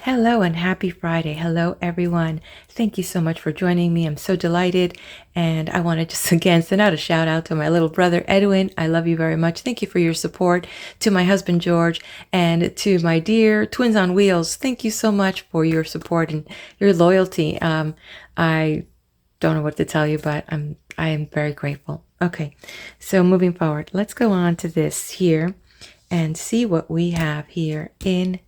Hello and happy Friday. Hello, everyone. Thank you so much for joining me. I'm so delighted. And I want to just again send out a shout out to my little brother, Edwin. I love you very much. Thank you for your support. To my husband, George, and to my dear twins on wheels. Thank you so much for your support and your loyalty. I don't know what to tell you, but I am very grateful. Okay, so moving forward, let's go on to this here and see what we have here in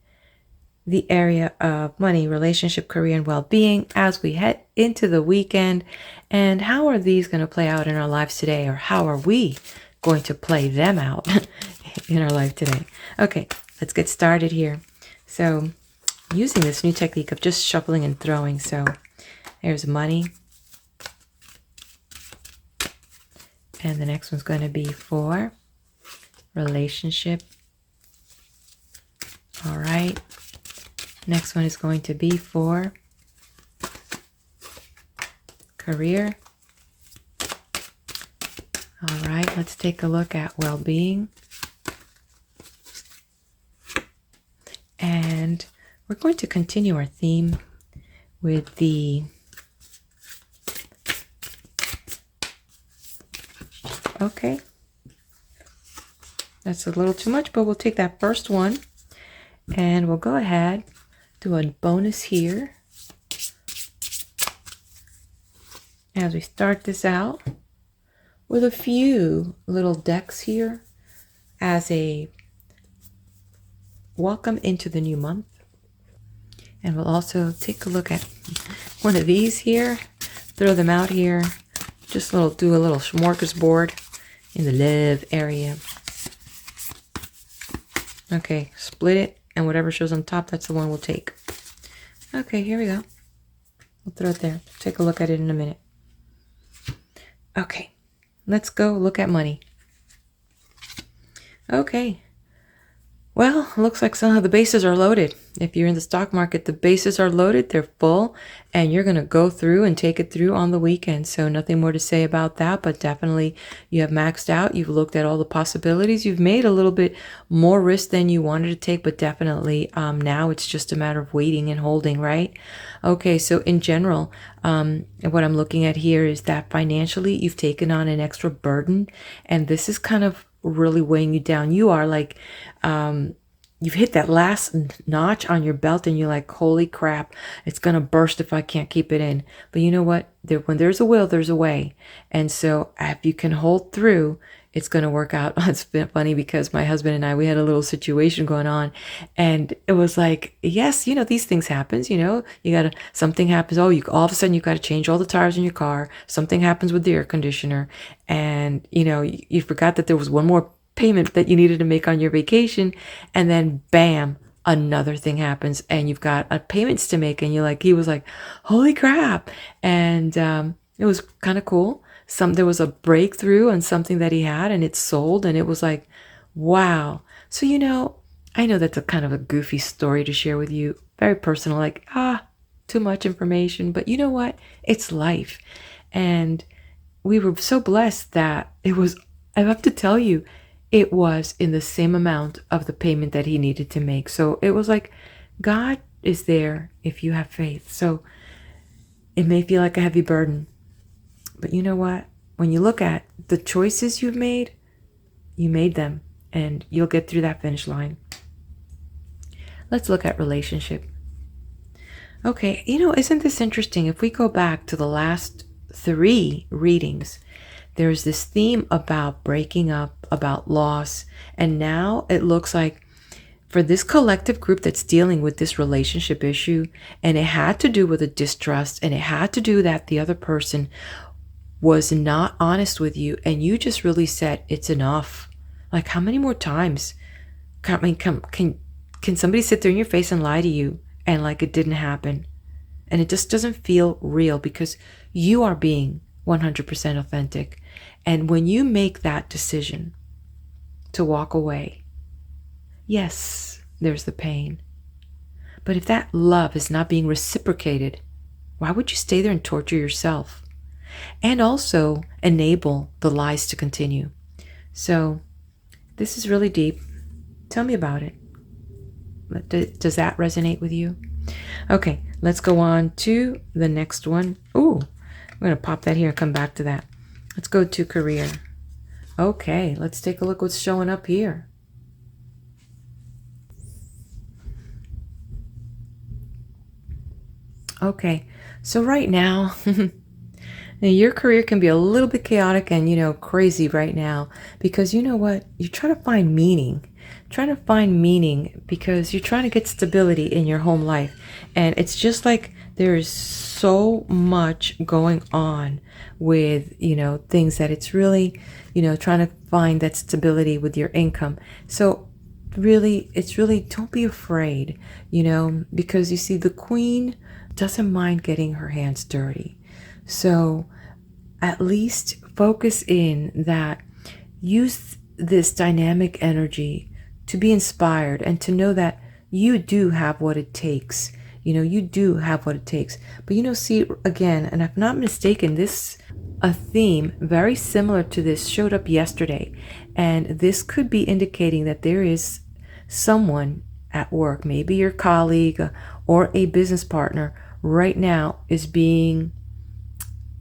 the area of money, relationship, career, and well-being as we head into the weekend. And how are these going to play out in our lives today, or how are we going to play them out in our life today? Okay, let's get started here. So using this new technique of just shuffling and throwing. So there's money. And the next one's going to be for relationship. All right. Next one is going to be for career. All right, let's take a look at well-being. And we're going to continue our theme with the okay. That's a little too much, but we'll take that first one and we'll go ahead, do a bonus here as we start this out with a few little decks here as a welcome into the new month. And we'll also take a look at one of these here, throw them out here, just do a little smorgasbord in the love area. Okay, split it, and whatever shows on top, that's the one we'll take. Okay, here we go. We'll throw it there. Take a look at it in a minute. Okay, let's go look at money. Okay. Well, looks like some of the bases are loaded. If you're in the stock market, the bases are loaded, they're full, and you're going to go through and take it through on the weekend. So nothing more to say about that, but definitely you have maxed out. You've looked at all the possibilities. You've made a little bit more risk than you wanted to take, but definitely now it's just a matter of waiting and holding, right? Okay, so in general, what I'm looking at here is that financially you've taken on an extra burden, and this is kind of really weighing you down. You are like, you've hit that last notch on your belt and you're like, holy crap, it's going to burst if I can't keep it in. But you know what? When there's a will, there's a way. And so if you can hold through, it's going to work out. It's been funny because my husband and I, we had a little situation going on, and it was like, yes, these things happens, something happens. Oh, all of a sudden you got to change all the tires in your car. Something happens with the air conditioner, and you forgot that there was one more payment that you needed to make on your vacation, and then bam, another thing happens and you've got a payments to make, and he was like, holy crap. And it was kind of cool. There was a breakthrough on something that he had, and it sold, and it was like, wow. So I know that's a kind of a goofy story to share with you, very personal, like too much information, but you know what, it's life. And we were so blessed that I have to tell you, it was in the same amount of the payment that he needed to make. So it was like, God is there if you have faith. So it may feel like a heavy burden, but you know what? When you look at the choices you've made, you made them, and you'll get through that finish line. Let's look at relationship. Okay, isn't this interesting? If we go back to the last 3 readings, there's this theme about breaking up, about loss, and now it looks like for this collective group that's dealing with this relationship issue, and it had to do with a distrust, and it had to do that the other person was not honest with you, and you just really said, it's enough. Like, how many more times? Can somebody sit there in your face and lie to you and like it didn't happen? And it just doesn't feel real because you are being 100% authentic. And when you make that decision to walk away, yes, there's the pain. But if that love is not being reciprocated, why would you stay there and torture yourself? And also enable the lies to continue. So this is really deep. Tell me about it. Does that resonate with you? Okay, let's go on to the next one. Ooh, I'm going to pop that here and come back to that. Let's go to career. Okay, let's take a look what's showing up here. Okay, so right now, your career can be a little bit chaotic and, crazy right now because you know what? You're trying to find meaning. Trying to find meaning because you're trying to get stability in your home life. And it's just like there is so much going on with, things that it's really, trying to find that stability with your income. So really, it's really, don't be afraid, because you see the queen doesn't mind getting her hands dirty. So at least focus in that, use this dynamic energy to be inspired and to know that you do have what it takes. You do have what it takes. But see, again, and if I'm not mistaken, a theme very similar to this showed up yesterday. And this could be indicating that there is someone at work, maybe your colleague or a business partner right now is being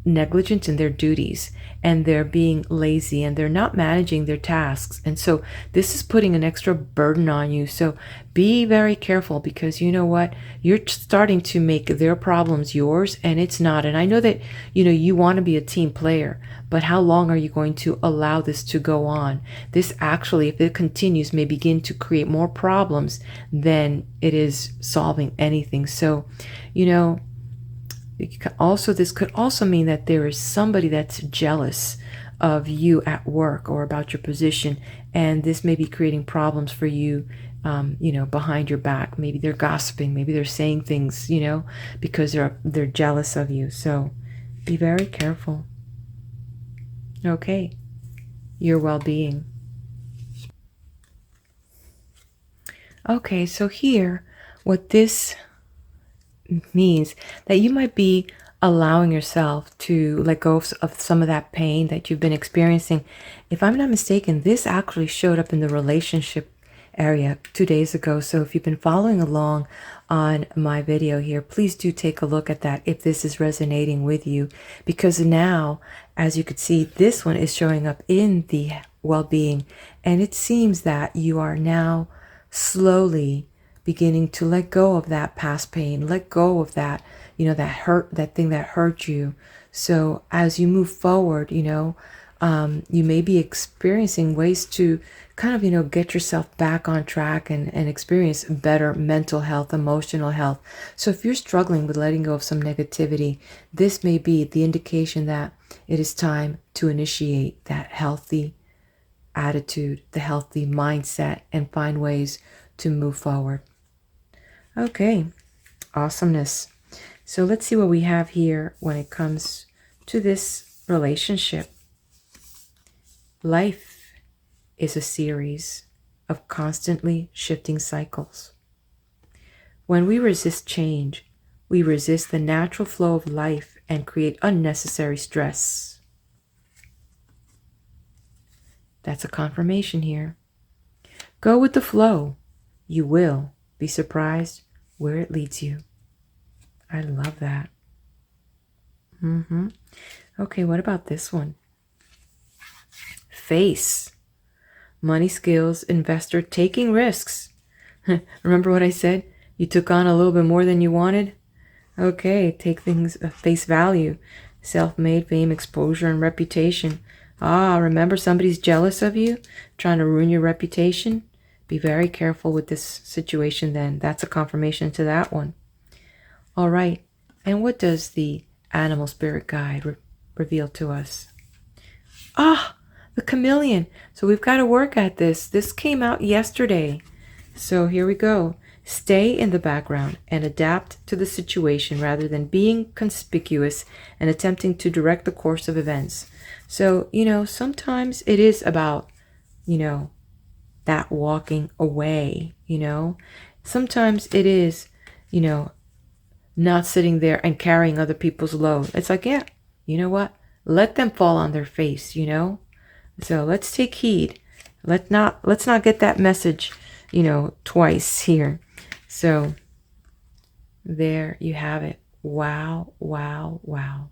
negligent in their duties and they're being lazy and they're not managing their tasks. And so this is putting an extra burden on you. So be very careful because you know what? You're starting to make their problems yours and it's not. And I know that, you want to be a team player, but how long are you going to allow this to go on? This actually, if it continues, may begin to create more problems than it is solving anything. So, this could also mean that there is somebody that's jealous of you at work or about your position, and this may be creating problems for you, behind your back. Maybe they're gossiping, maybe they're saying things, because they're jealous of you. So be very careful. Okay, your well-being. Okay, so here, what this means that you might be allowing yourself to let go of some of that pain that you've been experiencing. If I'm not mistaken, this actually showed up in the relationship area 2 days ago. So if you've been following along on my video here, please do take a look at that if this is resonating with you, because now, as you could see, this one is showing up in the well-being, and it seems that you are now slowly beginning to let go of that past pain, let go of that, that hurt, that thing that hurt you. So as you move forward, you may be experiencing ways to kind of, get yourself back on track and experience better mental health, emotional health. So if you're struggling with letting go of some negativity, this may be the indication that it is time to initiate that healthy attitude, the healthy mindset, and find ways to move forward. Okay, awesomeness. So let's see what we have here when it comes to this relationship. Life is a series of constantly shifting cycles. When we resist change, we resist the natural flow of life and create unnecessary stress. That's a confirmation here. Go with the flow. You will be surprised where it leads you. I love that. Okay, what about this one? Face. Money skills, investor taking risks. Remember what I said? You took on a little bit more than you wanted? Okay, take things at face value. Self-made, fame, exposure, and reputation. Remember somebody's jealous of you, trying to ruin your reputation? Be very careful with this situation then. That's a confirmation to that one. All right. And what does the animal spirit guide reveal to us? The chameleon. So we've got to work at this. This came out yesterday. So here we go. Stay in the background and adapt to the situation rather than being conspicuous and attempting to direct the course of events. So, sometimes it is about, that walking away, Sometimes it is, not sitting there and carrying other people's load. It's like, yeah, you know what? Let them fall on their face, So let's take heed. Let's not get that message, twice here. So there you have it. Wow, wow, wow.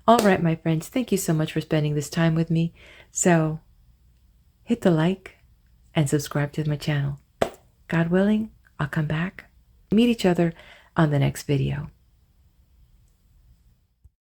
All right, my friends, thank you so much for spending this time with me. So hit the like and subscribe to my channel. God willing, I'll come back, meet each other on the next video.